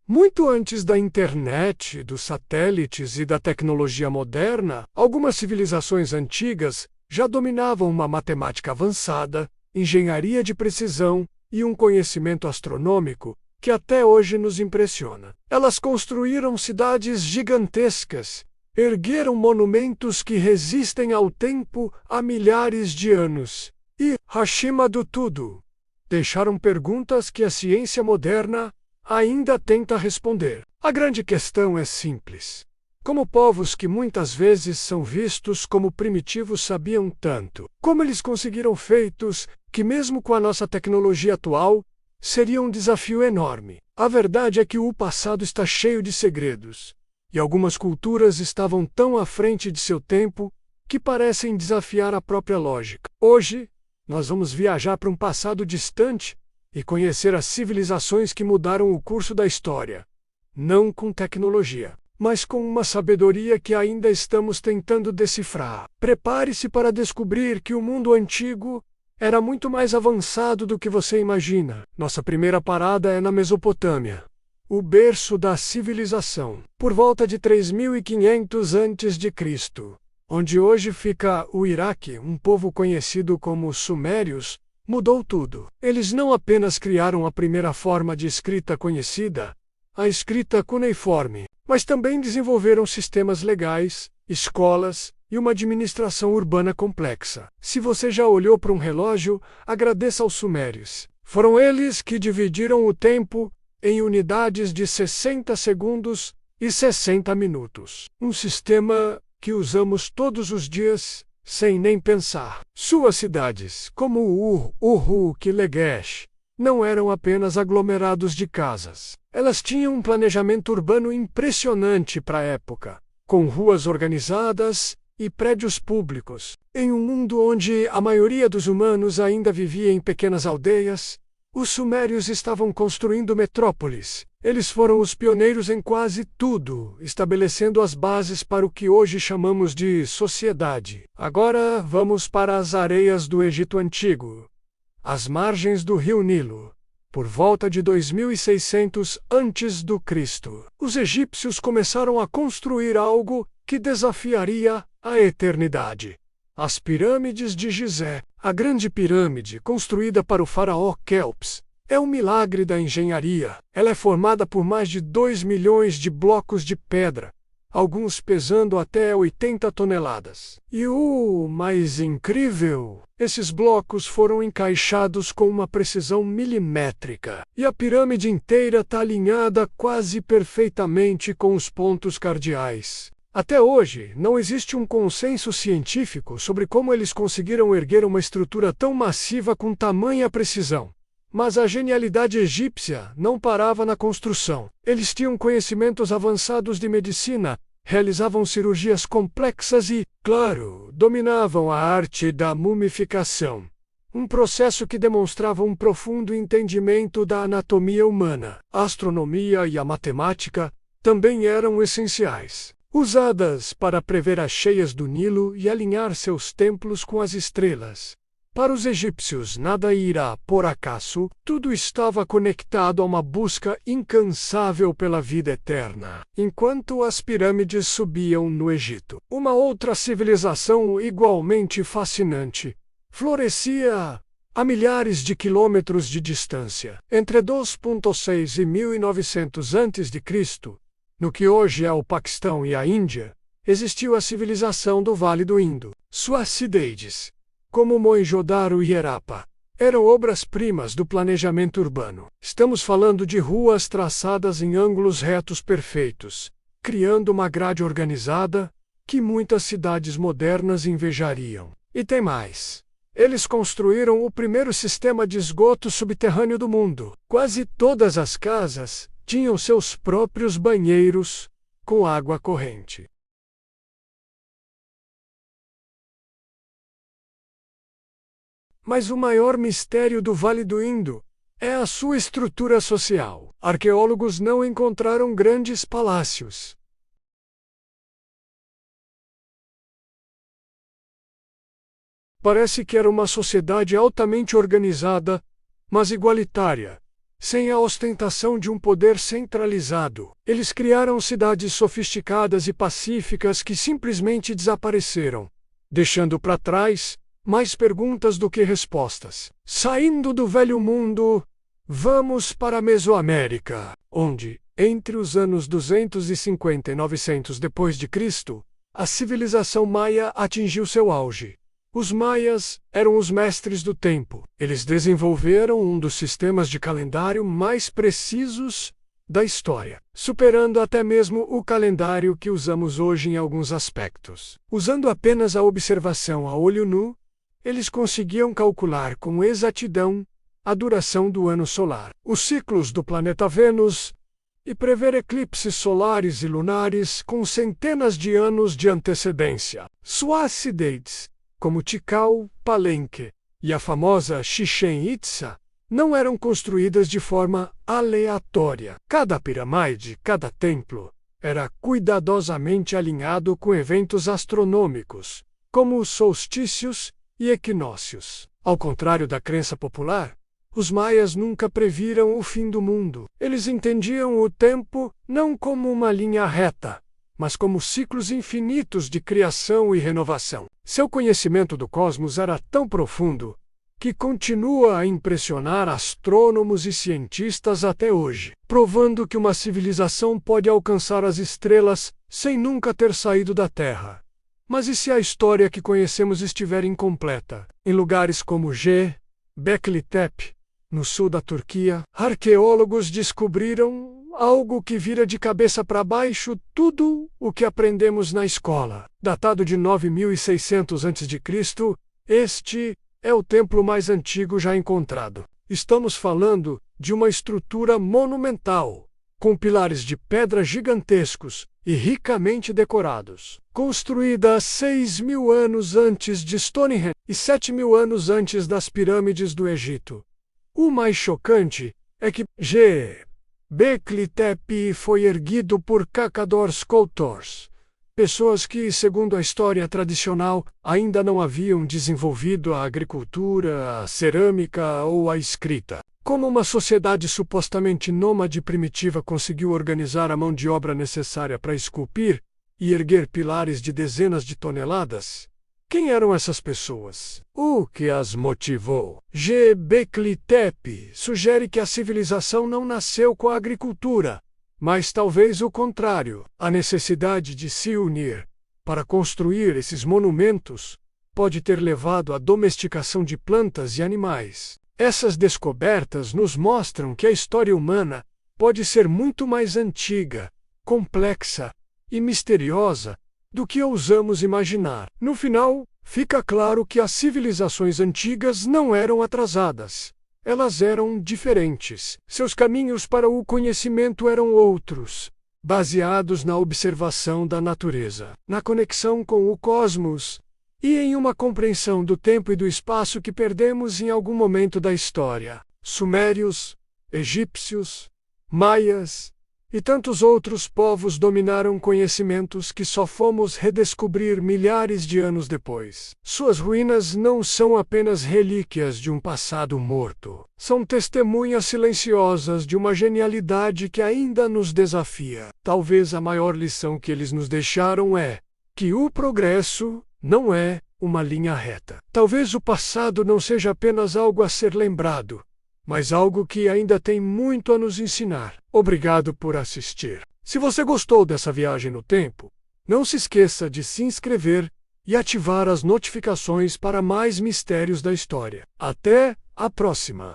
Muito antes da internet, dos satélites e da tecnologia moderna, algumas civilizações antigas já dominavam uma matemática avançada, engenharia de precisão e um conhecimento astronômico que até hoje nos impressiona. Elas construíram cidades gigantescas, ergueram monumentos que resistem ao tempo há milhares de anos e, acima de tudo, deixaram perguntas que a ciência moderna ainda tenta responder. A grande questão é simples. Como povos que muitas vezes são vistos como primitivos sabiam tanto? Como eles conseguiram feitos que, mesmo com a nossa tecnologia atual, seria um desafio enorme? A verdade é que o passado está cheio de segredos, e algumas culturas estavam tão à frente de seu tempo que parecem desafiar a própria lógica. Hoje, nós vamos viajar para um passado distante e conhecer as civilizações que mudaram o curso da história, não com tecnologia, mas com uma sabedoria que ainda estamos tentando decifrar. Prepare-se para descobrir que o mundo antigo era muito mais avançado do que você imagina. Nossa primeira parada é na Mesopotâmia, o berço da civilização. Por volta de 3500 a.C., onde hoje fica o Iraque, um povo conhecido como Sumérios, mudou tudo. Eles não apenas criaram a primeira forma de escrita conhecida, a escrita cuneiforme, mas também desenvolveram sistemas legais, escolas e uma administração urbana complexa. Se você já olhou para um relógio, agradeça aos sumérios. Foram eles que dividiram o tempo em unidades de 60 segundos e 60 minutos. Um sistema que usamos todos os dias, sem nem pensar. Suas cidades, como Ur, Uruk e Lagash, não eram apenas aglomerados de casas. Elas tinham um planejamento urbano impressionante para a época, com ruas organizadas e prédios públicos. Em um mundo onde a maioria dos humanos ainda vivia em pequenas aldeias, os sumérios estavam construindo metrópoles. Eles foram os pioneiros em quase tudo, estabelecendo as bases para o que hoje chamamos de sociedade. Agora vamos para as areias do Egito Antigo, às margens do rio Nilo. Por volta de 2600 a.C., os egípcios começaram a construir algo que desafiaria a eternidade. As pirâmides de Gizé. A grande pirâmide, construída para o faraó Quéops, é um milagre da engenharia. Ela é formada por mais de 2 milhões de blocos de pedra, alguns pesando até 80 toneladas. E o mais incrível, esses blocos foram encaixados com uma precisão milimétrica. E a pirâmide inteira está alinhada quase perfeitamente com os pontos cardeais. Até hoje, não existe um consenso científico sobre como eles conseguiram erguer uma estrutura tão massiva com tamanha precisão. Mas a genialidade egípcia não parava na construção. Eles tinham conhecimentos avançados de medicina, realizavam cirurgias complexas e, claro, dominavam a arte da mumificação. Um processo que demonstrava um profundo entendimento da anatomia humana. A astronomia e a matemática também eram essenciais, usadas para prever as cheias do Nilo e alinhar seus templos com as estrelas. Para os egípcios, nada irá por acaso, tudo estava conectado a uma busca incansável pela vida eterna. Enquanto as pirâmides subiam no Egito, uma outra civilização igualmente fascinante florescia a milhares de quilômetros de distância. Entre 2.6 e 1900 a.C., no que hoje é o Paquistão e a Índia, existiu a civilização do Vale do Indo. Suas cidades, como Mohenjo-Daro e Harappa, eram obras-primas do planejamento urbano. Estamos falando de ruas traçadas em ângulos retos perfeitos, criando uma grade organizada que muitas cidades modernas invejariam. E tem mais. Eles construíram o primeiro sistema de esgoto subterrâneo do mundo. Quase todas as casas tinham seus próprios banheiros com água corrente. Mas o maior mistério do Vale do Indo é a sua estrutura social. Arqueólogos não encontraram grandes palácios. Parece que era uma sociedade altamente organizada, mas igualitária, sem a ostentação de um poder centralizado. Eles criaram cidades sofisticadas e pacíficas que simplesmente desapareceram, deixando para trás mais perguntas do que respostas. Saindo do Velho Mundo, vamos para a Mesoamérica, onde, entre os anos 250 e 900 d.C., a civilização maia atingiu seu auge. Os maias eram os mestres do tempo. Eles desenvolveram um dos sistemas de calendário mais precisos da história, superando até mesmo o calendário que usamos hoje em alguns aspectos. Usando apenas a observação a olho nu, eles conseguiam calcular com exatidão a duração do ano solar, os ciclos do planeta Vênus e prever eclipses solares e lunares com centenas de anos de antecedência. Suas cidades, como Tikal, Palenque e a famosa Chichén Itzá, não eram construídas de forma aleatória. Cada pirâmide, cada templo, era cuidadosamente alinhado com eventos astronômicos, como os solstícios e equinócios. Ao contrário da crença popular, os maias nunca previram o fim do mundo. Eles entendiam o tempo não como uma linha reta, mas como ciclos infinitos de criação e renovação. Seu conhecimento do cosmos era tão profundo que continua a impressionar astrônomos e cientistas até hoje, provando que uma civilização pode alcançar as estrelas sem nunca ter saído da Terra. Mas e se a história que conhecemos estiver incompleta? Em lugares como Göbekli Tepe, no sul da Turquia, arqueólogos descobriram algo que vira de cabeça para baixo tudo o que aprendemos na escola. Datado de 9600 a.C., este é o templo mais antigo já encontrado. Estamos falando de uma estrutura monumental, com pilares de pedra gigantescos e ricamente decorados. Construída 6.000 anos antes de Stonehenge e 7.000 anos antes das pirâmides do Egito. O mais chocante é que Göbekli Tepe foi erguido por Cacador Sculptors, pessoas que, segundo a história tradicional, ainda não haviam desenvolvido a agricultura, a cerâmica ou a escrita. Como uma sociedade supostamente nômade primitiva conseguiu organizar a mão de obra necessária para esculpir e erguer pilares de dezenas de toneladas? Quem eram essas pessoas? O que as motivou? Göbekli Tepe sugere que a civilização não nasceu com a agricultura, mas talvez o contrário. A necessidade de se unir para construir esses monumentos pode ter levado à domesticação de plantas e animais. Essas descobertas nos mostram que a história humana pode ser muito mais antiga, complexa e misteriosa do que ousamos imaginar. No final, fica claro que as civilizações antigas não eram atrasadas. Elas eram diferentes. Seus caminhos para o conhecimento eram outros, baseados na observação da natureza, na conexão com o cosmos e em uma compreensão do tempo e do espaço que perdemos em algum momento da história. Sumérios, egípcios, maias e tantos outros povos dominaram conhecimentos que só fomos redescobrir milhares de anos depois. Suas ruínas não são apenas relíquias de um passado morto. São testemunhas silenciosas de uma genialidade que ainda nos desafia. Talvez a maior lição que eles nos deixaram é que o progresso não é uma linha reta. Talvez o passado não seja apenas algo a ser lembrado, mas algo que ainda tem muito a nos ensinar. Obrigado por assistir. Se você gostou dessa viagem no tempo, não se esqueça de se inscrever e ativar as notificações para mais mistérios da história. Até a próxima!